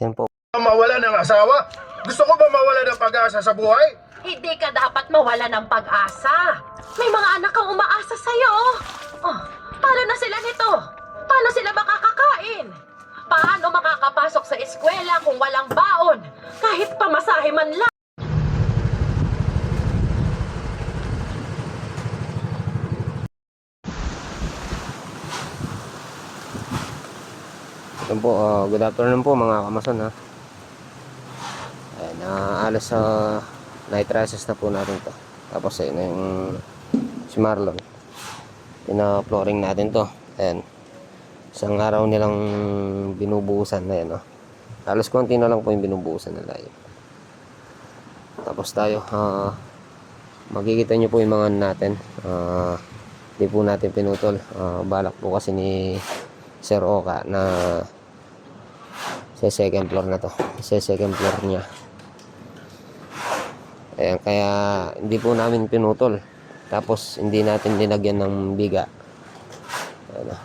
Yan po. Mawala ng asawa? Gusto ko ba mawala ng pag-asa sa buhay? Hindi ka dapat mawala ng pag-asa. May mga anak kang umaasa sa'yo. Oh, paano na sila nito? Paano sila makakakain? Paano makakapasok sa eskwela kung walang baon? Kahit pamasahe man lang. Yan po, good afternoon po mga kamason ha. Ayan, alas sa night races na po natin to. Tapos ayun na yung si Marlon. Pina-flooring natin to. Ayan. Isang araw nilang binubuhusan na yan. Halos konti na lang po yung binubuhusan nila yun. Tapos tayo, makikita nyo po yung mga natin. Hindi po natin pinutol. Balak po kasi ni Sir Oka na sa second floor na to. Sa second floor niya. Ayan, kaya hindi po namin pinutol. Tapos hindi natin linagyan ng biga. Ayan.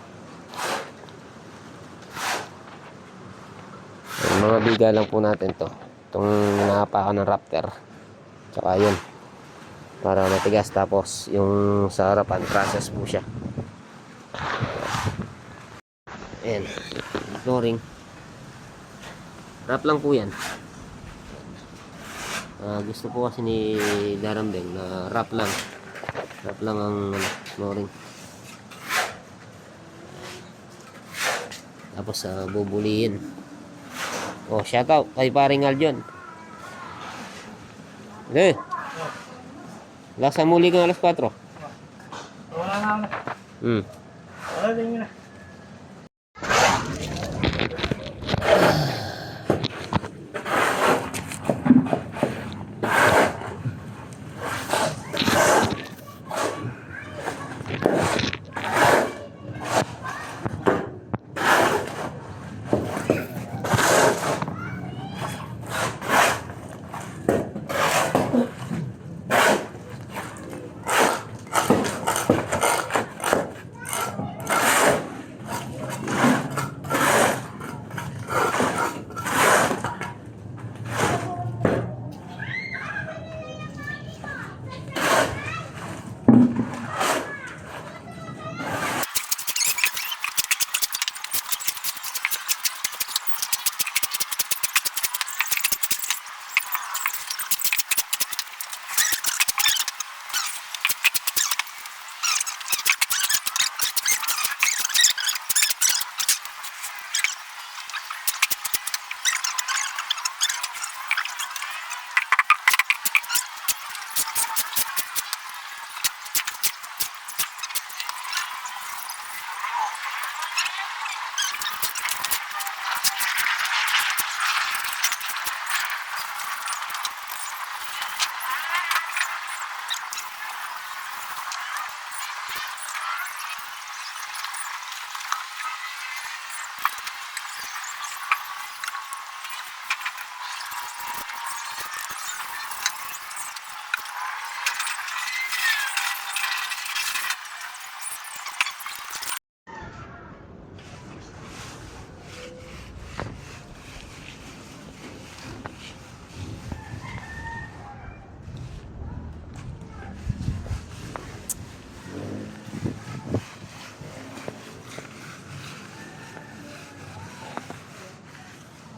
Ayan, mga biga lang po natin to. Itong nahapakan ng Raptor. Tsaka yun. Para matigas. Tapos yung sa harapan, process po siya. Ayan. Flooring. Wrap lang po yan. Gusto po kasi ni Darambeng na wrap lang. Wrap lang ang flooring. Tapos bubulihin. Oh, shout out kay paring Aljon. Eh. Lasa muli kang alas 4. Wala na. Wala din na.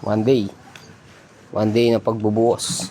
One day na pagbubuhos.